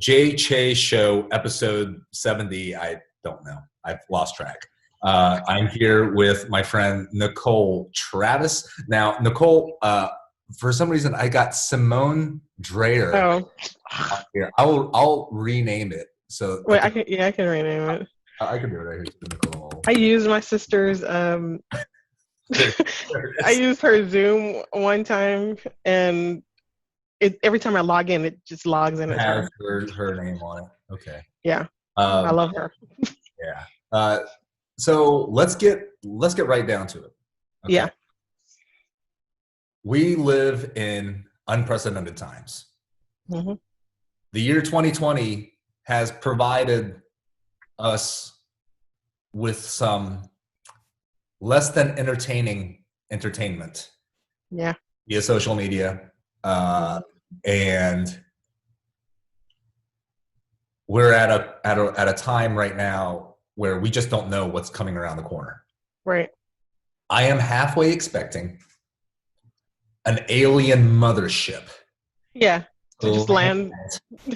Jae Choe Show, episode 70. I don't know. I've lost track. I'm here with my friend Nicole Travis. Now, Nicole, for some reason, I got Simone Dreyer here. I'll rename it. So wait, I can rename it. I can do it right here, Nicole. I used my sister's. I used her Zoom one time, and every time I log in, it just logs in as her name on it. Okay. Yeah. I love her. Yeah. So let's get right down to it. Okay? Yeah. We live in unprecedented times. Mm-hmm. The year 2020 has provided us with some less than entertainment. Yeah. Via social media. And we're at a time right now where we just don't know what's coming around the corner. Right. I am halfway expecting an alien mothership. Yeah. To just land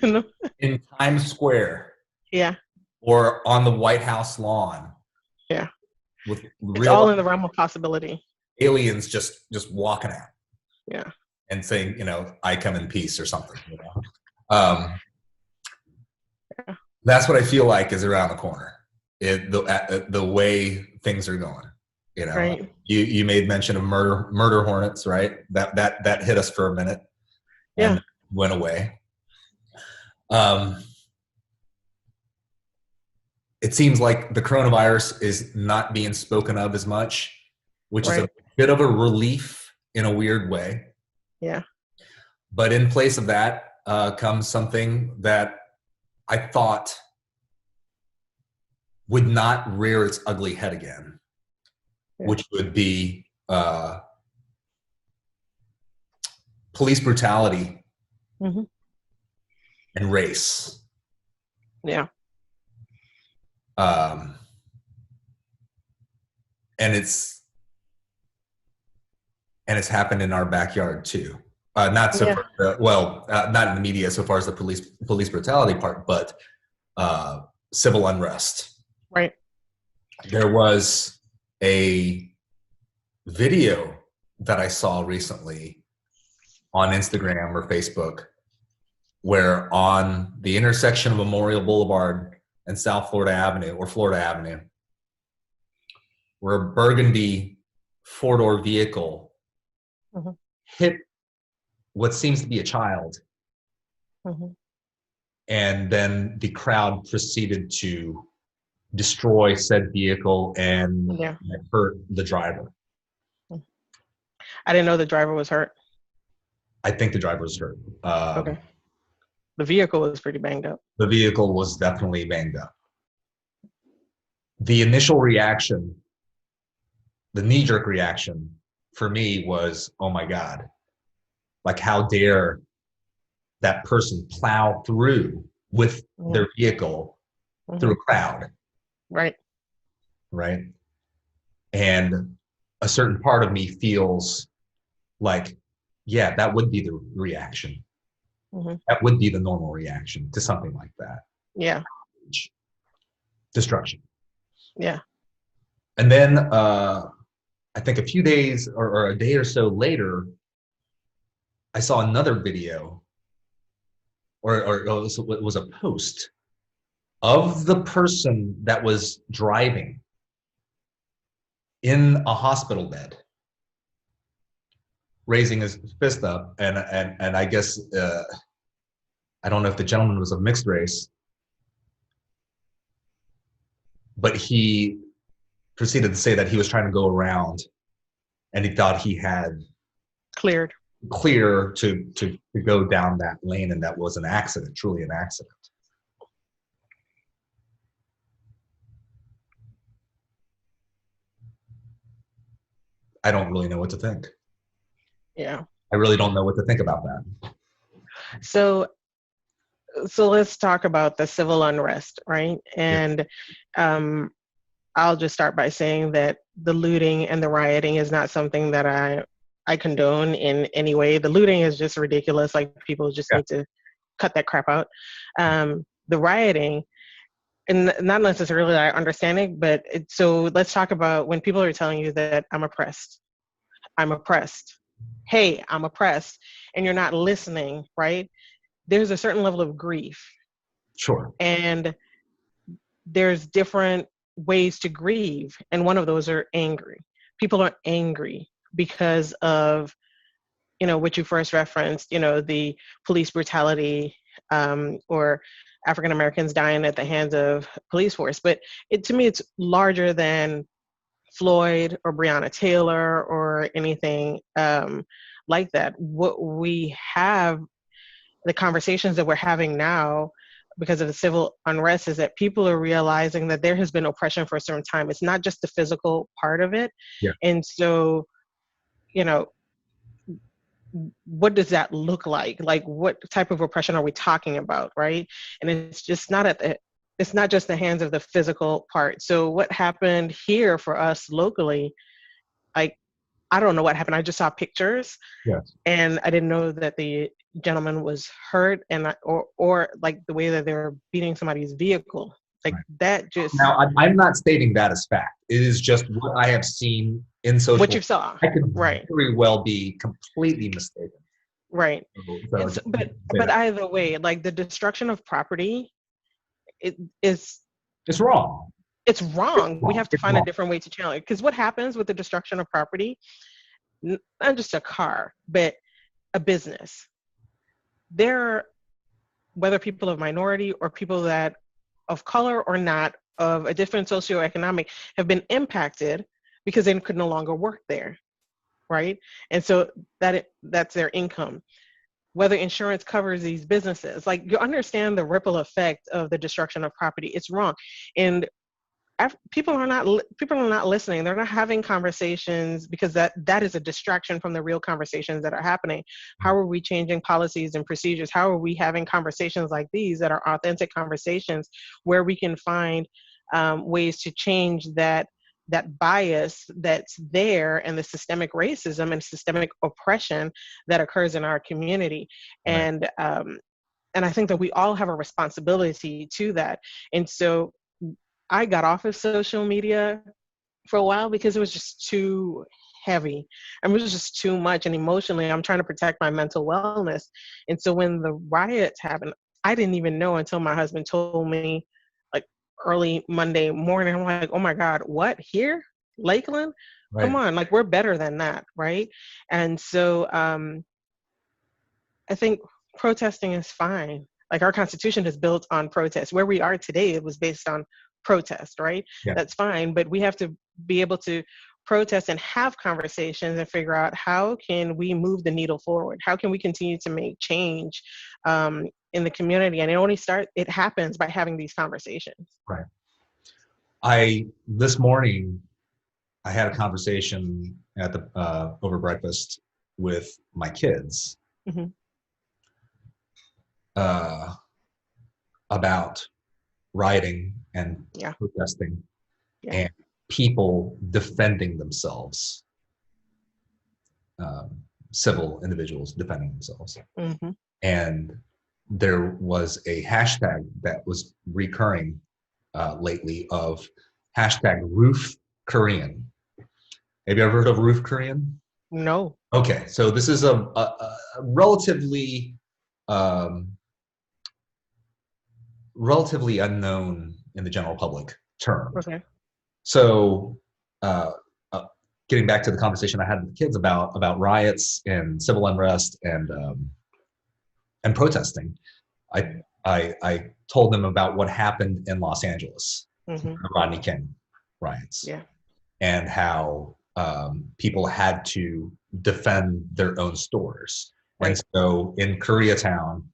in Times Square. Yeah. Or on the White House lawn. Yeah. With it's all in the realm of possibility. Aliens just walking out. Yeah. And saying, I come in peace or something. That's what I feel like is around the corner. The way things are going. Right. You made mention of murder hornets, right? That hit us for a minute. Yeah. And went away. It seems like the coronavirus is not being spoken of as much, which is a bit of a relief in a weird way. Yeah. But in place of that comes something that I thought would not rear its ugly head again, which would be police brutality and race. Yeah. And it's happened in our backyard too. Not in the media so far as the police brutality part, but civil unrest. Right. There was a video that I saw recently on Instagram or Facebook where on the intersection of Memorial Boulevard and South Florida Avenue or Florida Avenue, where a burgundy four-door vehicle hit what seems to be a child. And then the crowd proceeded to destroy said vehicle and hurt the driver. I didn't know the driver was hurt. I think the driver was hurt. Okay. The vehicle was pretty banged up. The vehicle was definitely banged up. The initial reaction, the knee-jerk reaction for me was, oh my God, like how dare that person plow through with their vehicle through a crowd. Right. Right. And a certain part of me feels like, yeah, that would be the reaction. That would be the normal reaction to something like that. Yeah. Destruction. Yeah. And then I think a few days or a day or so later, I saw another video or it was a post of the person that was driving in a hospital bed, raising his fist up, and I guess I don't know if the gentleman was of mixed race, but he proceeded to say that he was trying to go around, and he thought he had clear to go down that lane, and that was an accident, truly an accident. I don't really know what to think. Yeah. I really don't know what to think about that. So let's talk about the civil unrest, right? And I'll just start by saying that the looting and the rioting is not something that I condone in any way. The looting is just ridiculous. Like, people just need to cut that crap out. The rioting, and not necessarily our understanding, but so let's talk about when people are telling you that I'm oppressed. I'm oppressed. Hey, I'm oppressed. And you're not listening, right? There's a certain level of grief. Sure. And there's different ways to grieve. And one of those are angry. People are angry because of, what you first referenced, the police brutality, or African Americans dying at the hands of police force. But to me, it's larger than Floyd or Breonna Taylor or anything like that. What we have, the conversations that we're having now because of the civil unrest, is that people are realizing that there has been oppression for a certain time. It's not just the physical part of it. Yeah. And so, what does that look like? Like, what type of oppression are we talking about, right? And it's just not it's not just the hands of the physical part. So what happened here for us locally, like, I don't know what happened. I just saw pictures. Yes. And I didn't know that the gentleman was hurt, and or like the way that they were beating somebody's vehicle, like Right. that. Just now, I'm not stating that as fact. It is just what I have seen in social. What you saw, I could right? very well be completely mistaken. Right. So, But either way, like the destruction of property, it's wrong. It's wrong. We have to It's find wrong. a different way to channel it. Because what happens with the destruction of property, not just a car, but a business. There, whether people of minority or people that of color or not, of a different socioeconomic, have been impacted because they could no longer work there, right? And so that's their income. Whether insurance covers these businesses, like, you understand the ripple effect of the destruction of property. It's wrong. And people are not listening. They're not having conversations because that is a distraction from the real conversations that are happening. How are we changing policies and procedures? How are we having conversations like these that are authentic conversations where we can find ways to change that bias that's there, and the systemic racism and systemic oppression that occurs in our community? Right. And I think that we all have a responsibility to that. And so I got off of social media for a while because it was just too heavy. It was just too much. And emotionally, I'm trying to protect my mental wellness. And so when the riots happened, I didn't even know until my husband told me, like, early Monday morning. I'm like, oh my God, what? Here? Lakeland? Right. Come on, like, we're better than that, right? And so I think protesting is fine. Like, our Constitution is built on protest. Where we are today, it was based on protest, right? Yeah. That's fine, but we have to be able to protest and have conversations and figure out how can we move the needle forward? How can we continue to make change in the community? And it happens by having these conversations. Right. This morning, I had a conversation at the over breakfast with my kids. Mm-hmm. About rioting and protesting and people defending themselves, civil individuals defending themselves. Mm-hmm. And there was a hashtag that was recurring lately of hashtag Roof Korean. Have you ever heard of Roof Korean? No. Okay, so this is a relatively unknown in the general public term. Okay. So getting back to the conversation I had with the kids about riots and civil unrest and protesting, I told them about what happened in Los Angeles, Mm-hmm. the Rodney King riots, Yeah. and how people had to defend their own stores. Right. And so in Koreatown,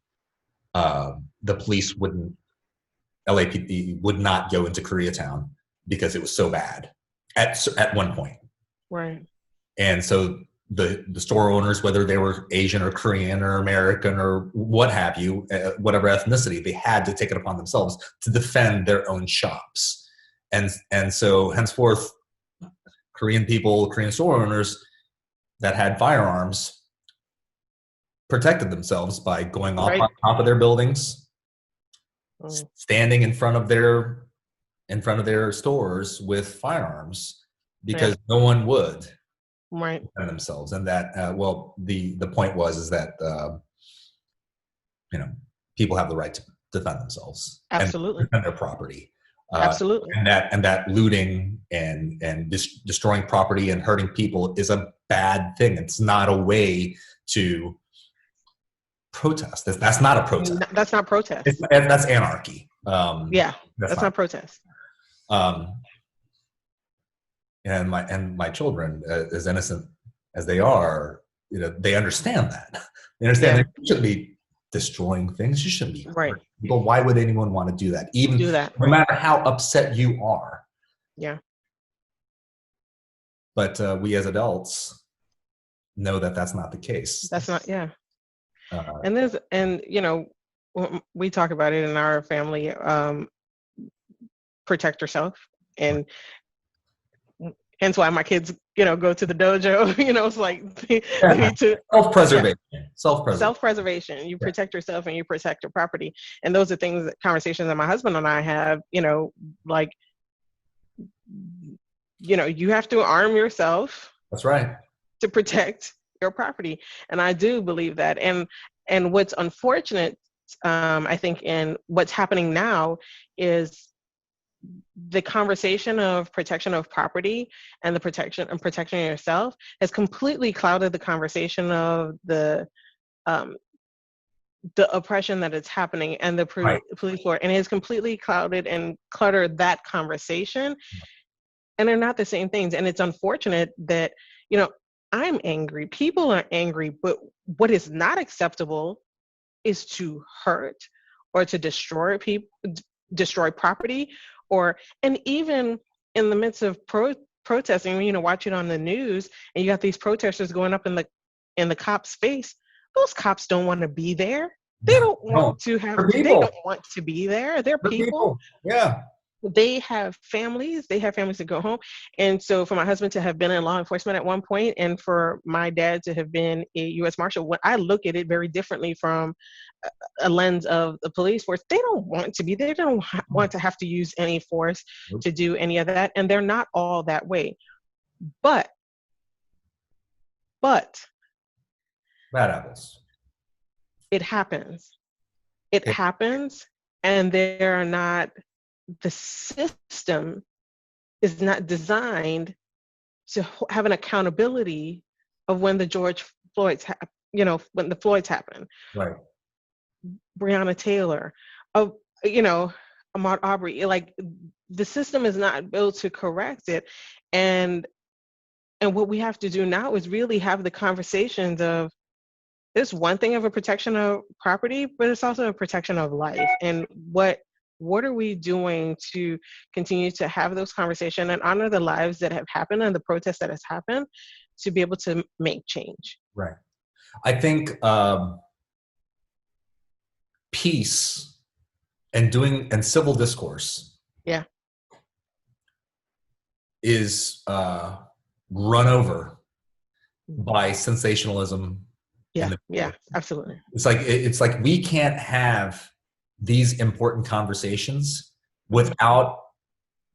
the police LAPD would not go into Koreatown because it was so bad at one point. Right. And so the store owners, whether they were Asian or Korean or American or what have you, whatever ethnicity, they had to take it upon themselves to defend their own shops. And so henceforth, Korean store owners that had firearms protected themselves by going up Right. on top of their buildings, Mm. standing in front of their stores with firearms Yeah. because no one would Right. defend themselves. And that, well, the point was is that you know, people have the right to defend themselves and Absolutely. defend their property. Uh, Absolutely. and that looting and destroying property and hurting people is a bad thing. It's not a way to protest. That's not a protest. That's not protest. That's anarchy. Yeah, That's that's not. not protest. Um, and my children, as innocent as they are, you know, they understand that. They understand Yeah. that you shouldn't be destroying things. You shouldn't be Right. hurting people. Why would anyone want to do that? Even Do that. no Right. matter how upset you are. Yeah. But we as adults know that that's not the case. That's not. Yeah. Uh, And there's, and we talk about it in our family. Protect yourself, and hence why my kids, go to the dojo. It's like they need to. Yeah. self-preservation. Self-preservation. Self-preservation. You Yeah. protect yourself and you protect your property. And those are things, conversations that my husband and I have, like, you have to arm yourself That's right. to protect your property. And I do believe that. And what's unfortunate, I think, in what's happening now is the conversation of protection of property and the protection and protecting yourself has completely clouded the conversation of um, the oppression that is happening and the Right. police force, and it has completely clouded and cluttered that conversation. And they're not the same things. And it's unfortunate that, I'm angry, people are angry, but what is not acceptable is to hurt or to destroy people, destroy property, and even in the midst of protesting, watch it on the news, and you got these protesters going up in the cop's face. Those cops don't want to be there. They don't want No. to have. For They people. don't want to be there. They're For people. people. Yeah. They have families. They have families to go home. And so, for my husband to have been in law enforcement at one point, and for my dad to have been a U.S. Marshal, when I look at it very differently from a lens of the police force, they don't want to be there. They don't want to have to use any force to do any of that. And they're not all that way. But Bad apples. it happens. It It, happens. And the system is not designed to have an accountability of when the George Floyd's, when the Floyd's happened. right. Breonna Taylor, of Ahmaud Arbery. Like, the system is not built to correct it, and what we have to do now is really have the conversations of, it's one thing of a protection of property, but it's also a protection of life. And what are we doing to continue to have those conversations and honor the lives that have happened and the protests that has happened to be able to make change? Right. I think peace and civil discourse Yeah. is run over by sensationalism. Yeah, absolutely. It's like we can't have these important conversations without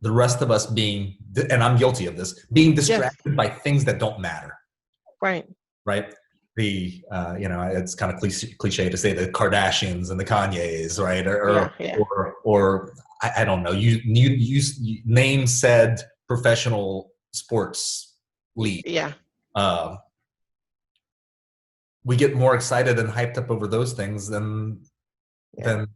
the rest of us being, and I'm guilty of this, being distracted by things that don't matter. Right. Right. It's kind of cliche to say the Kardashians and the Kanyes, right? Or I don't know. You name said professional sports league. Yeah. We get more excited and hyped up over those things than talking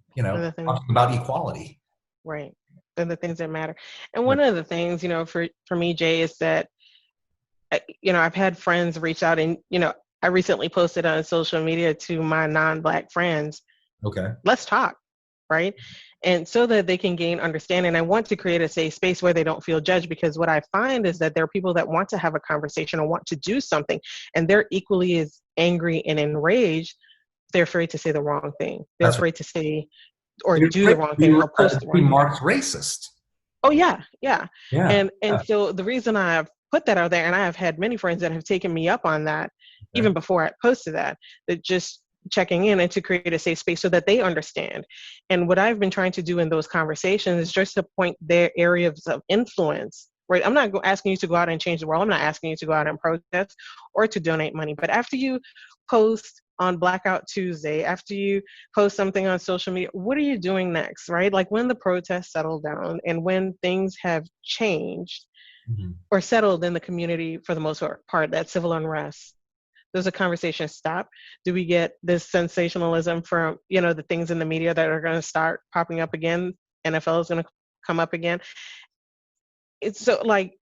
about equality. Right. And the things that matter. And one of the things, for me, Jay, is that, I've had friends reach out, and, I recently posted on social media to my non-Black friends, okay, let's talk, right? And so that they can gain understanding. I want to create a safe space where they don't feel judged, because what I find is that there are people that want to have a conversation or want to do something, and they're equally as angry and enraged. They're afraid to say the wrong thing. They're afraid to say or do the wrong thing or post the wrong thing. Marked racist. Oh yeah. And so the reason I've put that out there, and I have had many friends that have taken me up on that, even before I posted that just checking in and to create a safe space so that they understand. And what I've been trying to do in those conversations is just to point their areas of influence. Right, I'm not asking you to go out and change the world. I'm not asking you to go out and protest or to donate money. But after you post on Blackout Tuesday, after you post something on social media, what are you doing next, right? Like when the protests settle down and when things have changed or settled in the community for the most part, that civil unrest, does the conversation stop? Do we get this sensationalism from, the things in the media that are going to start popping up again? NFL is going to come up again. It's so like,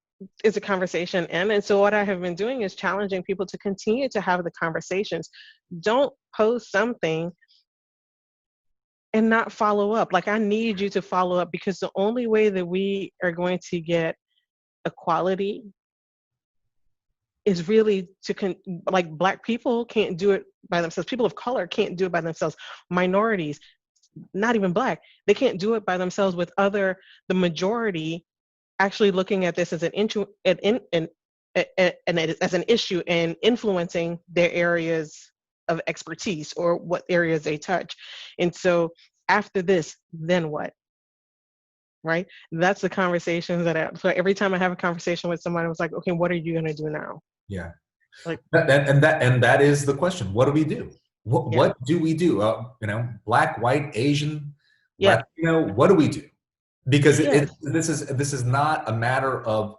is a conversation end? And so what I have been doing is challenging people to continue to have the conversations. Don't post something and not follow up. Like, I need you to follow up, because the only way that we are going to get equality is really like, Black people can't do it by themselves. People of color can't do it by themselves. Minorities, not even Black, they can't do it by themselves with the majority actually looking at this as as an issue and influencing their areas of expertise or what areas they touch. And so after this, then what? Right? That's the conversations so every time I have a conversation with somebody, I was like, okay, what are you going to do now? Yeah. Like, that is the question. What do we do? yeah. What do we do? Black, white, Asian, Yeah. Latino, what do we do? Because Yes. this is not a matter of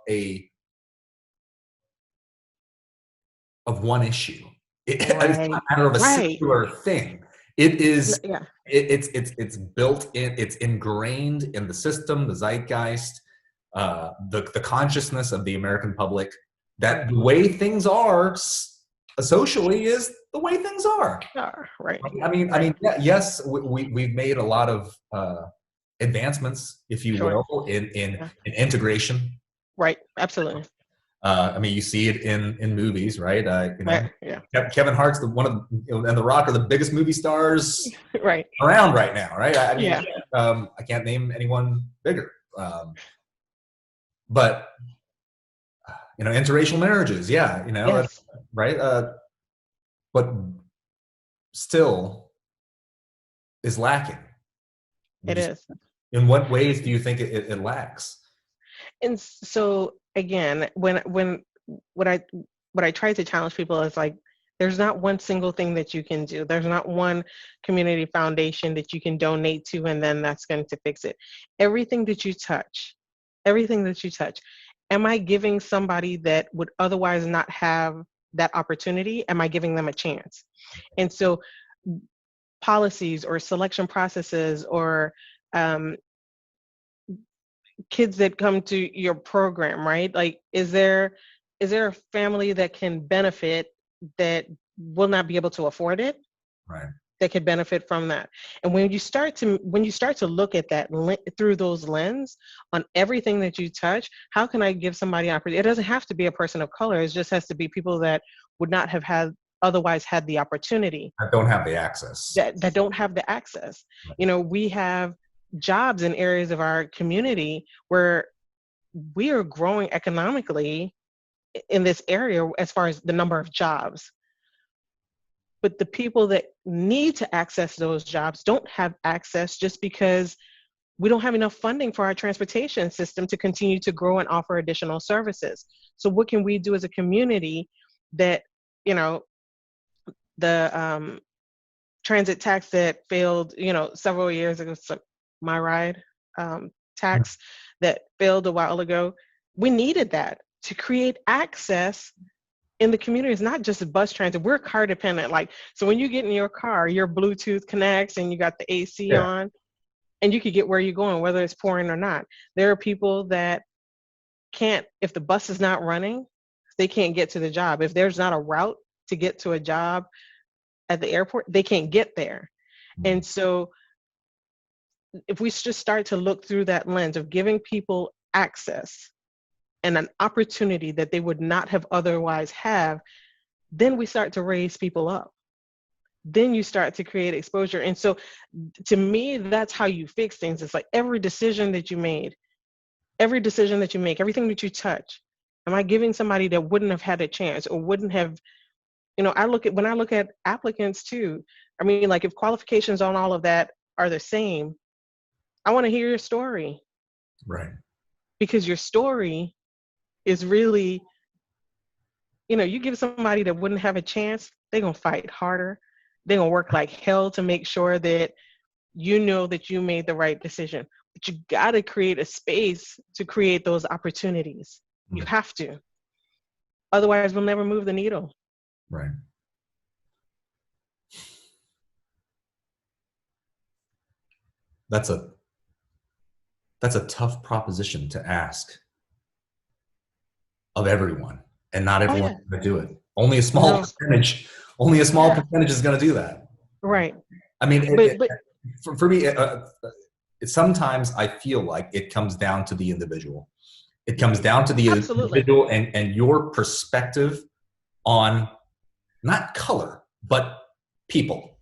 one issue. It's not Right. a matter of a Right. singular thing. It is. Yeah. It's built in. It's ingrained in the system, the zeitgeist, the consciousness of the American public, that the way things are socially is the way things are. Right. Yes, we've made a lot of advancements, if you Sure. will, in integration. Right. Absolutely. You see it in movies, right? Right. Yeah. Kevin Hart's and The Rock are the biggest movie stars Right. around right now, right? Yeah. I can't name anyone bigger. But interracial marriages, yeah, Yes. right? But still is lacking. It is. In what ways do you think it lacks? And so again, when what I try to challenge people is like, there's not one single thing that you can do. There's not one community foundation that you can donate to and then that's going to fix it. Everything that you touch, am I giving somebody that would otherwise not have that opportunity? Am I giving them a chance? And so policies or selection processes or kids that come to your program, right? Like, is there a family that can benefit that will not be able to afford it? Right. That could benefit from that. And when you start to look at that through those lens on everything that you touch, how can I give somebody opportunity? It doesn't have to be a person of color. It just has to be people that would not have otherwise had the opportunity. That don't have the access. That don't have the access. Right. We have jobs in areas of our community where we are growing economically in this area as far as the number of jobs. But the people that need to access those jobs don't have access just because we don't have enough funding for our transportation system to continue to grow and offer additional services. So what can we do as a community that, the transit tax that failed, several years ago, so my ride tax that failed a while ago, we needed that to create access in the community. It's not just bus transit. We're car dependent. Like, so when you get in your car, your Bluetooth connects and you got the AC on and you could get where you're going, whether it's pouring or not. There are people that can't, if the bus is not running, they can't get to the job. If there's not a route to get to a job at the airport, they can't get there. And so if we just start to look through that lens of giving people access and an opportunity that they would not have otherwise have, then we start to raise people up. Then you start to create exposure. And so to me, that's how you fix things. It's like every decision that you make, everything that you touch, am I giving somebody that wouldn't have had a chance or wouldn't have, when I look at applicants too, I mean, like if qualifications on all of that are the same, I want to hear your story, Right. because your story is really, you give somebody that wouldn't have a chance, they're going to fight harder. They're going to work like hell to make sure that you know that you made the right decision. But you got to create a space to create those opportunities. You have to. Otherwise, we'll never move the needle. Right. That's a tough proposition to ask of everyone, and not Oh, everyone's yeah. going to do it. Only a small No. percentage. Only a small percentage is going to do that. Right. I mean, But for me, sometimes I feel like it comes down to the individual. It comes down to the absolutely. individual and your perspective on not color, but people.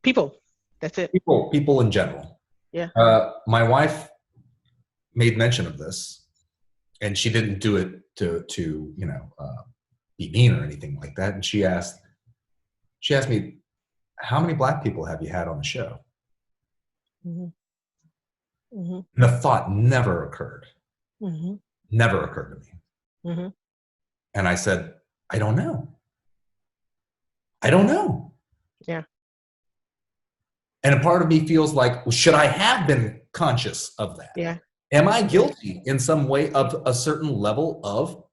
People. That's it. People in general. Yeah. My wife made mention of this, and she didn't do it to be mean or anything like that. And she asked me, how many black people have you had on the show? Mm-hmm. Mm-hmm. And the thought never occurred. Mm-hmm. Never occurred to me. Mm-hmm. And I said, I don't know. I don't know. Yeah. And a part of me feels like, well, should I have been conscious of that? Yeah. Am I guilty in some way of a certain level of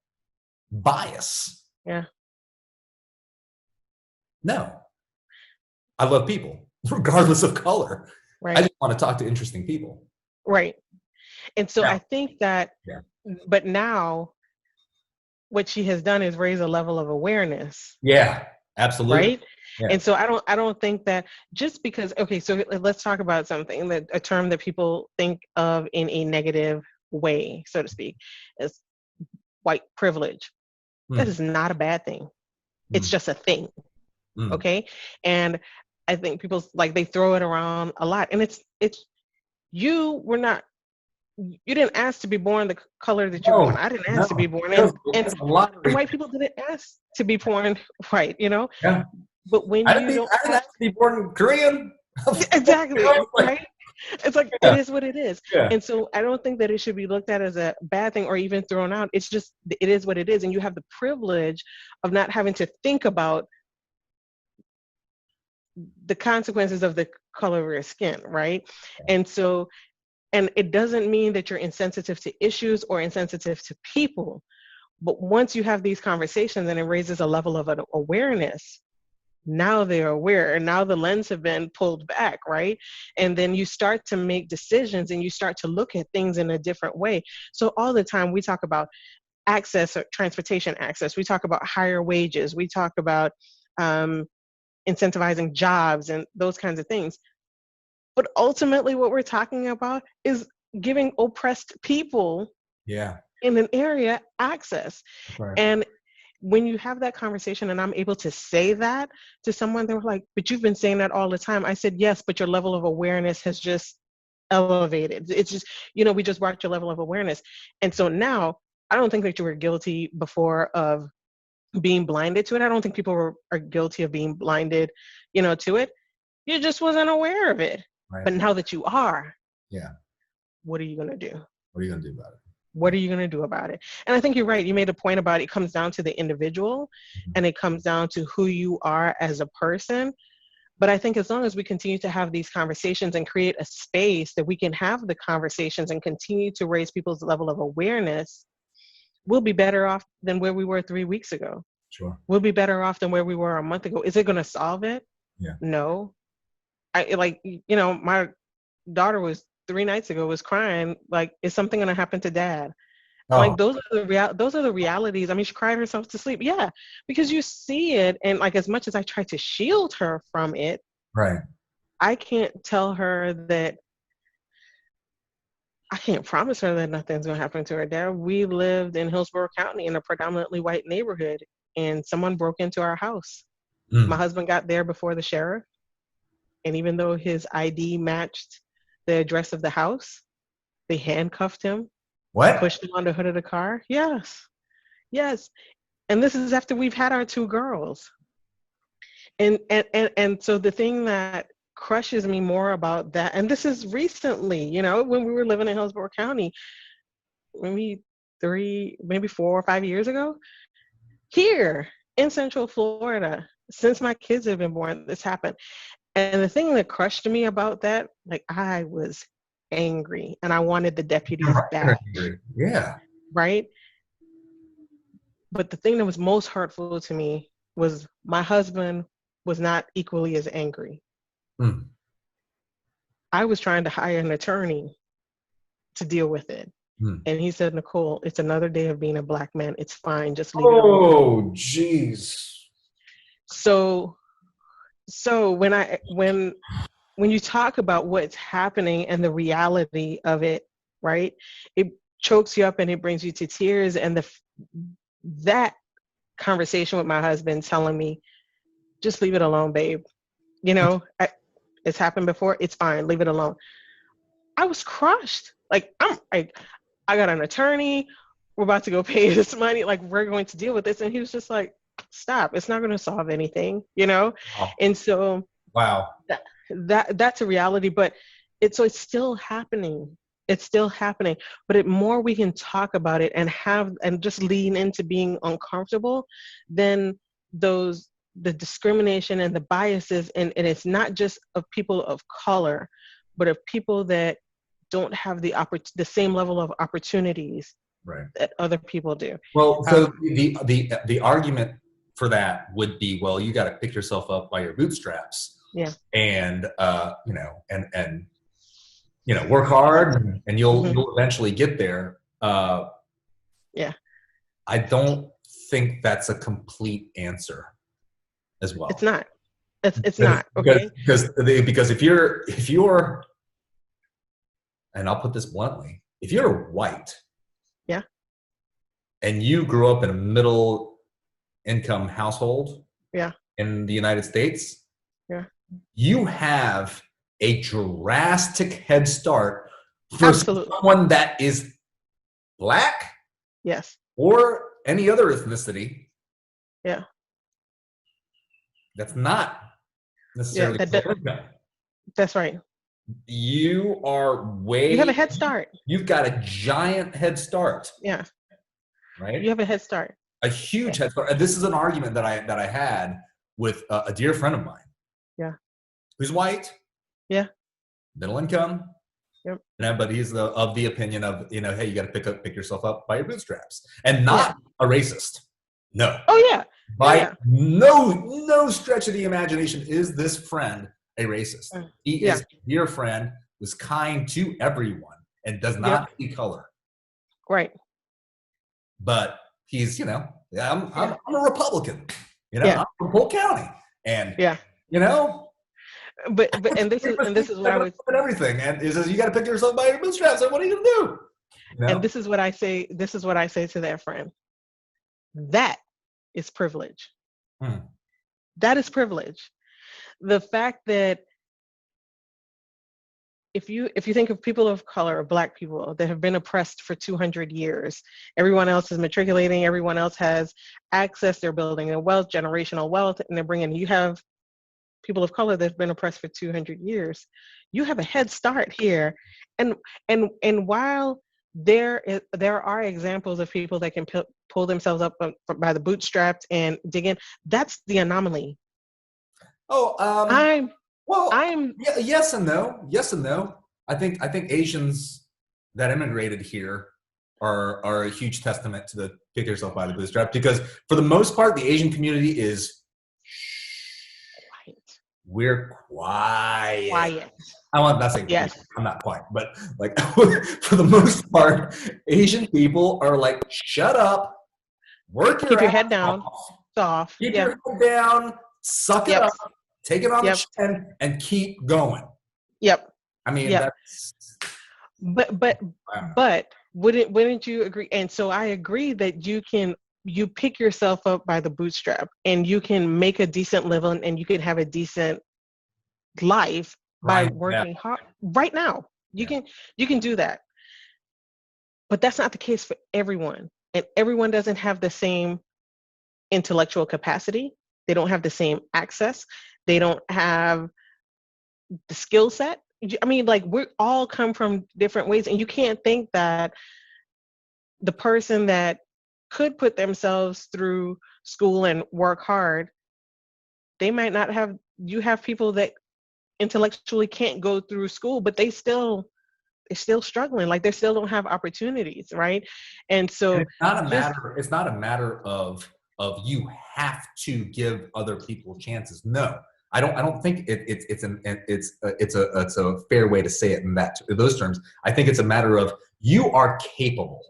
bias? Yeah. No. I love people, regardless of color. Right. I just want to talk to interesting people. Right. And so I think that, Yeah. but now what she has done is raise a level of awareness. Yeah, absolutely. Right. Yeah. And so I don't think that just because, okay, so let's talk about something, that a term that people think of in a negative way, so to speak, is white privilege. That is not a bad thing. It's just a thing. Okay. And I think people like, they throw it around a lot, and it's you didn't ask to be born the color that you're born. I didn't ask to be born, and white people didn't ask to be born white, Yeah. But when I you didn't don't ask to be born Korean. exactly, right? It's like, Yeah. it is what it is. Yeah. And so I don't think that it should be looked at as a bad thing or even thrown out. It's just, it is what it is. And you have the privilege of not having to think about the consequences of the color of your skin, right? And so, and it doesn't mean that you're insensitive to issues or insensitive to people. But once you have these conversations and it raises a level of an awareness, now they're aware, and now the lens have been pulled back, right? And then you start to make decisions and you start to look at things in a different way. So all the time we talk about access, or transportation access, we talk about higher wages, we talk about incentivizing jobs and those kinds of things. But ultimately what we're talking about is giving oppressed people in an area access. Right. And when you have that conversation and I'm able to say that to someone, they were like, but you've been saying that all the time. I said, yes, but your level of awareness has just elevated. It's just, we just brought your level of awareness. And so now I don't think that you were guilty before of being blinded to it. I don't think people are guilty of being blinded, to it. You just wasn't aware of it. Right. But now that you are, what are you going to do? What are you going to do about it? What are you going to do about it? And I think you're right. You made a point about it comes down to the individual, and it comes down to who you are as a person. But I think as long as we continue to have these conversations and create a space that we can have the conversations and continue to raise people's level of awareness, we'll be better off than where we were 3 weeks ago. Sure. We'll be better off than where we were a month ago. Is it going to solve it? Yeah. No. My daughter was 3 nights ago was crying, like, is something going to happen to dad? Oh. Like, those are the realities. I mean, she cried herself to sleep. Yeah, because you see it, and like, as much as I try to shield her from it, right, I can't tell her that. I can't promise her that nothing's going to happen to her dad. We lived in Hillsborough County in a predominantly white neighborhood, and someone broke into our house. My husband got there before the sheriff, and even though his ID matched the address of the house, they handcuffed him. What? Pushed him on the hood of the car. Yes. And this is after we've had our 2 girls. And so the thing that crushes me more about that, and this is recently, when we were living in Hillsborough County, maybe 4 or 5 years ago, here in Central Florida, since my kids have been born, this happened. And the thing that crushed me about that, like, I was angry and I wanted the deputies back, Yeah. right? But the thing that was most hurtful to me was my husband was not equally as angry. Mm. I was trying to hire an attorney to deal with it. Mm. And he said, Nicole, it's another day of being a Black man. It's fine. Just leave it alone. Oh, jeez. So when you talk about what's happening and the reality of it, right? It chokes you up and it brings you to tears. And that conversation with my husband telling me, just leave it alone, babe. It's happened before. It's fine. Leave it alone. I was crushed. Like, I got an attorney. We're about to go pay this money. Like, we're going to deal with this. And he was just like, stop. It's not going to solve anything, Oh. And so Wow. That's a reality, but it's still happening. It's still happening. But the more we can talk about it and just lean into being uncomfortable, then the discrimination and the biases, and it's not just of people of color, but of people that don't have the same level of opportunities that other people do. Well, so the argument for that would be, well, you got to pick yourself up by your bootstraps. Yeah. And work hard, and you'll eventually get there. Yeah. I don't think that's a complete answer as well. It's not. It's not. Okay. Because if you're, and I'll put this bluntly, if you're white, yeah, and you grew up in a middle income household, yeah, in the United States, yeah, you have a drastic head start for absolutely someone that is Black, yes, or any other ethnicity. Yeah. That's not necessarily that's right. You have a head start. You've got a giant head start. Yeah. Right? You have a head start. A huge head start. And this is an argument that I had with a dear friend of mine. Yeah. Who's white. Yeah. Middle income. Yep. But he's of the opinion of, hey, you got to pick yourself up by your bootstraps, and not a racist. No. Oh yeah. By no stretch of the imagination is this friend a racist. He is a dear friend, was kind to everyone, and does not see color. Right. But he's, I'm a Republican. I'm from Polk County, and But this is what I was everything, and he says you got to pick yourself by your bootstraps. Like, what are you gonna do? And this is what I say. This is what I say to that friend. That is privilege. That is privilege. The fact that if you think of people of color or Black people that have been oppressed for 200 years, everyone else is matriculating, everyone else has access, they're building their wealth, generational wealth, and they're bringing, you have people of color that have been oppressed for 200 years. You have a head start here. And while there are examples of people that can pull themselves up by the bootstraps and dig in, that's the anomaly. Yes and no. Yes and no. I think Asians that immigrated here are a huge testament to the pick yourself by the bootstrap, because for the most part, the Asian community is quiet. We're quiet. I'm not saying I'm not quiet, but like for the most part, Asian people are like, shut up, keep your head down, soft, keep your head down, suck it up, take it on the chin, and keep going. Yep. I mean, that's. But wouldn't you agree? And so I agree that you pick yourself up by the bootstrap, and you can make a decent living, and you can have a decent life by working hard. Right now, you can do that. But that's not the case for everyone, and everyone doesn't have the same intellectual capacity. They don't have the same access. They don't have the skill set. I mean, like, we all come from different ways, and you can't think that the person that could put themselves through school and work hard, they might not have, you have people that intellectually can't go through school, but they're still struggling, like they still don't have opportunities, right? And And so just it's not a matter of you have to give other people chances. No. I don't think it's a fair way to say it in those terms. I think it's a matter of you are capable.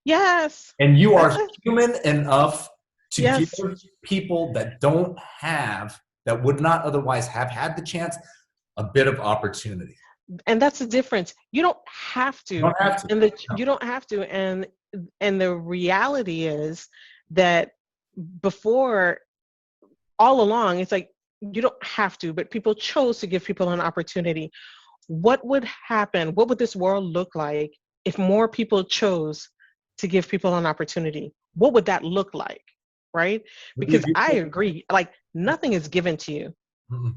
yes, And you that's are it. human enough to give Yes, people that don't have, that would not otherwise have had the chance, a bit of opportunity. and that's the difference. You don't have You to, don't have to. and the No. you don't have to, and the reality is that before, all along, it's like you don't have to, but people chose to give people an opportunity. What would happen? What would this world look like if more people chose to give people an opportunity? What would that look like? Right? It'd be a Because I beautiful. agree, like, nothing is given to you. Mm-mm.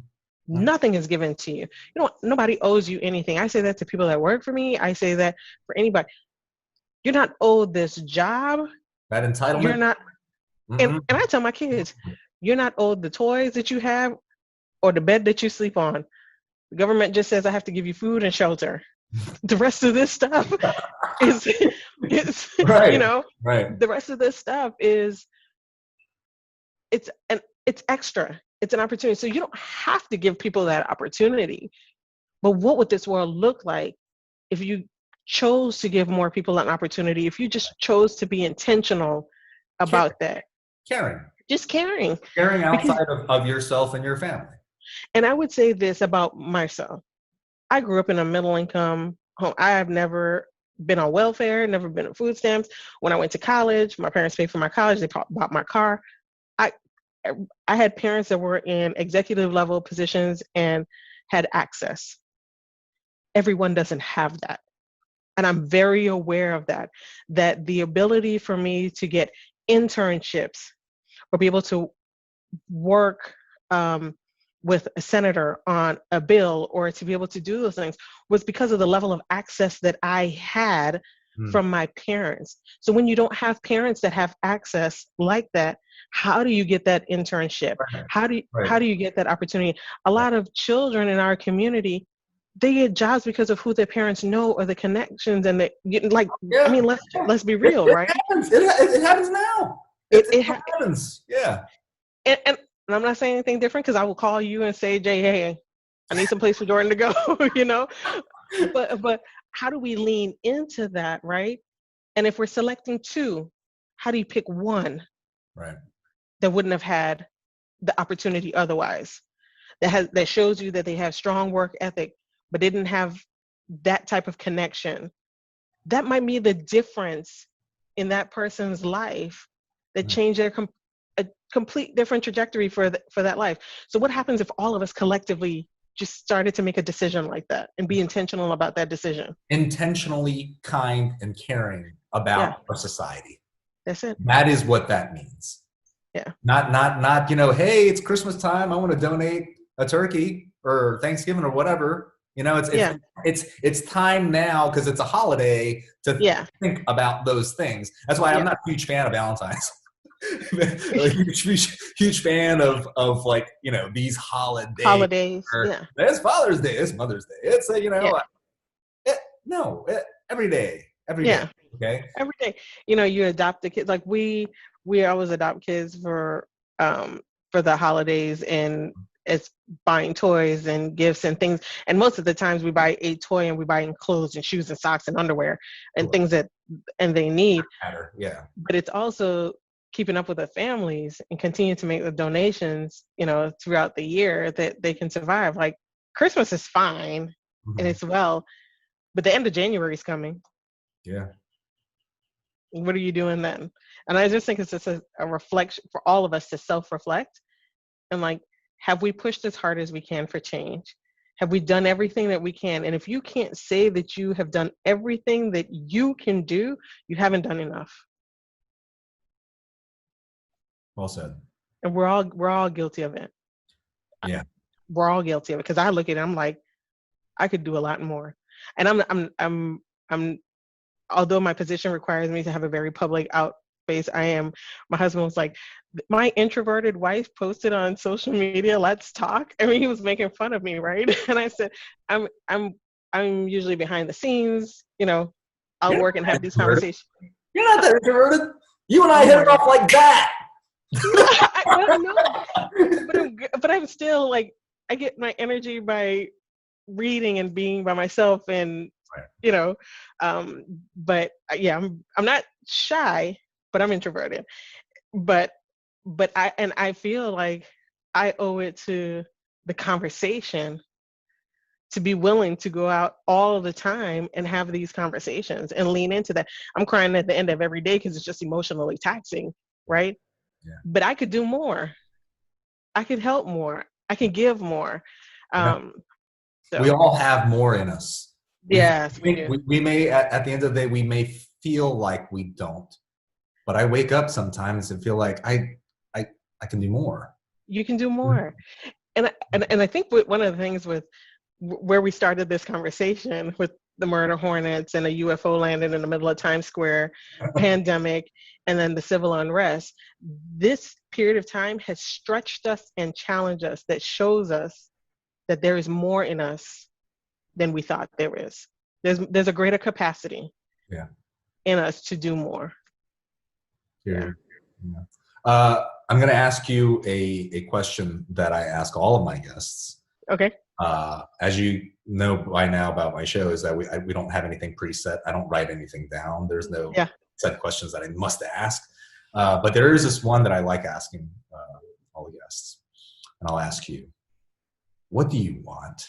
Nothing is given to you. You know, nobody owes you anything. I say that to people that work for me. I say that for anybody. You're not owed this job. That You're entitlement. not, Mm-mm. and I tell my kids, you're not owed the toys that you have or the bed that you sleep on. The government just says I have to give you food and shelter. The rest of this stuff is, is you Right. know, Right. the rest of this stuff is, it's extra. It's an opportunity. So you don't have to give people that opportunity. But what would this world look like if you chose to give more people an opportunity? If you just chose to be intentional Caring. about that, Caring. just caring. Caring Because, outside of yourself and your family. and I would say this about myself. I grew up in a middle income home. I have never been on welfare, never been on food stamps. When I went to college, my parents paid for my college. They bought my car. I I had parents that were in executive level positions and had access. Everyone doesn't have that. And I'm very aware of that, that the ability for me to get internships or be able to work with a senator on a bill or to be able to do those things was because of the level of access that I had Mm. from my parents. So when you don't have parents that have access like that, how do you get that internship? Right. Right. How do you get that opportunity? A lot of children in our community, they get jobs because of who their parents know or the connections and the, like, I Yeah. mean, Yeah. let's be real, It right? happens. It happens now. It, It it happens. Yeah. and I'm not saying anything different because I will call you and say, Jay, hey, I need some place for Jordan to go, you know? But how do we lean into that, right? And if we're selecting two, how do you pick one Right. that wouldn't have had the opportunity otherwise? That shows you that they have strong work ethic, but didn't have that type of connection. That might be the difference in that person's life that Mm. change a complete different trajectory for that life. So what happens if all of us collectively just started to make a decision like that and be intentional about that decision? Intentionally kind and caring Yeah, about our society. that's it. That is what that means. Yeah, Not, hey, it's Christmas time. I want to donate a turkey or Thanksgiving or whatever. yeah, It's time now because it's a holiday to yeah, think about those things. That's why I'm yeah. not a huge fan of Valentine's. A huge fan of like, these holidays. Holidays. Or Yeah, it's Father's Day, it's Mother's Day. It's yeah, no, every day, every day. yeah. Okay. Every day, you know, you adopt the kids. Like we always adopt kids for the holidays, and it's buying toys and gifts and things. And most of the times we buy a toy and we buy in clothes and shoes and socks and underwear and Sure. things that and they need. Matter. Yeah. But it's also keeping up with the families and continue to make the donations, you know, throughout the year that they can survive. Like, Christmas is fine and Mhm. it's well, but the end of January is coming. Yeah. What are you doing then? And I just think it's just a reflection for all of us to self-reflect and, like, have we pushed as hard as we can for change? Have we done everything that we can? And if you can't say that you have done everything that you can do, you haven't done enough. Well said. And we're all guilty of it. Yeah. We're all guilty of it, because I look at it, I'm like, I could do a lot more. And I'm although my position requires me to have a very public out face, my husband was like, my introverted wife posted on social media, let's talk. I mean, he was making fun of me, right? And I said, I'm I'm I'm usually behind the scenes, I'll You're work and not have these introverted. conversations. You're not that introverted. You and I Oh hit my it God. off like that. But I'm not, but I'm still like, I get my energy by reading and being by myself, and Right. you know but yeah, I'm not shy, but I'm introverted. but I feel like I owe it to the conversation to be willing to go out all the time and have these conversations and lean into that. I'm crying at the end of every day because it's just emotionally taxing, right? Yeah. But I could do more. I could help more. I can give more. Yeah. um We so all have more in us. yes, we do. We may, at the end of the day, we may feel like we don't. But I wake up sometimes and feel like I, I can do more. You can do more. And I think one of the things with where we started this conversation with the murder hornets and a UFO landed in the middle of Times Square, pandemic, and then the civil unrest, this period of time has stretched us and challenged us, that shows us that there is more in us than we thought there is. There's a greater capacity Yeah. in us to do more. Yeah. I'm going to ask you a question that I ask all of my guests. Okay. As you know by now about my show, is that we don't have anything preset. I don't write anything down. There's no set questions that I must ask. But there is this one that I like asking all the guests. And I'll ask you, what do you want?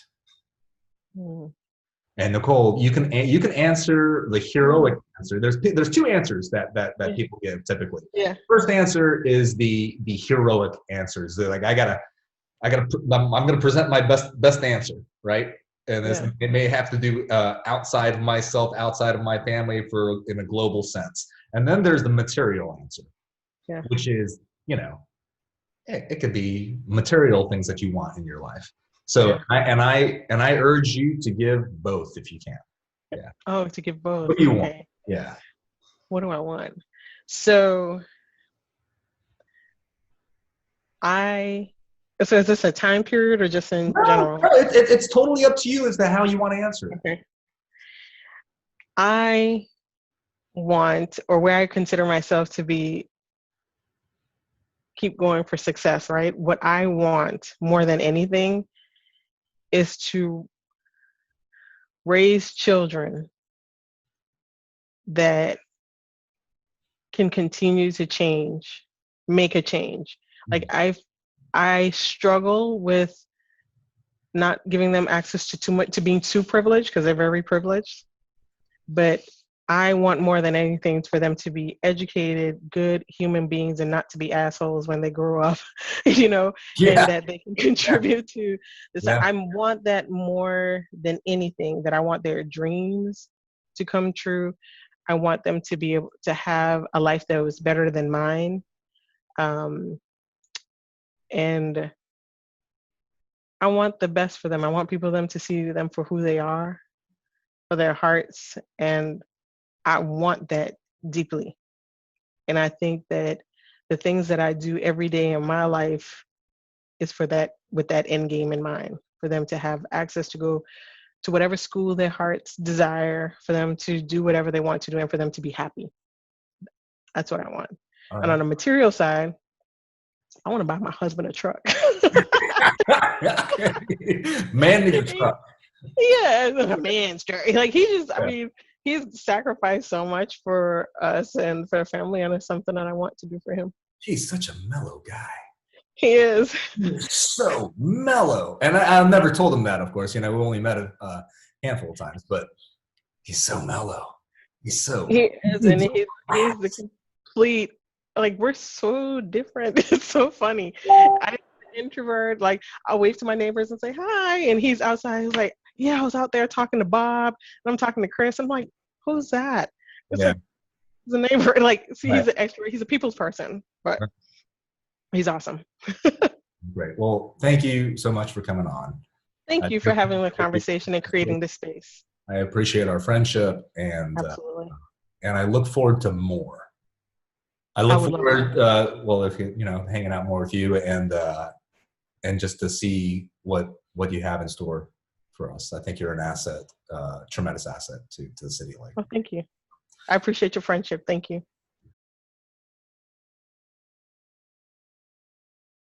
And Nicole, you can answer the heroic answer. There's two answers that people give typically. Yeah. First answer is the heroic answers. They're like, I'm gonna present my best answer, right? And it may have to do outside of myself, outside of my family, in a global sense. And then there's the material answer, which is, it could be material things that you want in your life. So I urge you to give both if you can. Yeah. Oh, to give both. What do you want? Yeah. What do I want? So is this a time period or just in general? No, it's totally up to you as to how you want to answer it. Okay. I want, or where I consider myself to be, keep going for success, right? What I want more than anything is to raise children that can continue to make a change. Like I struggle with not giving them access to too much, to being too privileged, because they're very privileged. But I want more than anything for them to be educated, good human beings, and not to be assholes when they grow up, and that they can contribute to this. Yeah. I want that more than anything, that I want their dreams to come true. I want them to be able to have a life that was better than mine. And I want the best for them. I want them to see them for who they are, for their hearts. And I want that deeply. And I think that the things that I do every day in my life is for that, with that end game in mind, for them to have access to go to whatever school their hearts desire, for them to do whatever they want to do, and for them to be happy. That's what I want. Right. And on the material side, I want to buy my husband a truck. Man needs a truck. Yeah, a man's truck. Like he's sacrificed so much for us and for the family, and it's something that I want to do for him. He's such a mellow guy. He is. He's so mellow. And I've never told him that, of course. We've only met a handful of times, but he's so mellow. He is, and he's the complete, like, we're so different. It's so funny. I'm an introvert. Like, I'll wave to my neighbors and say hi, and he's outside. He's like, yeah, I was out there talking to Bob, and I'm talking to Chris. I'm like, who's that? It's like, he's a neighbor. Like, see, he's an extrovert. He's a people's person, but He's awesome. Great. Well, thank you so much for coming on. Thank you for having the conversation and creating this space. I appreciate our friendship, Absolutely. and I look forward to more. I I look would love forward, to. well, if hanging out more with you, and just to see what you have in store for us. I think you're an asset, tremendous asset to the city. Like, Oh, thank you. I appreciate your friendship. Thank you.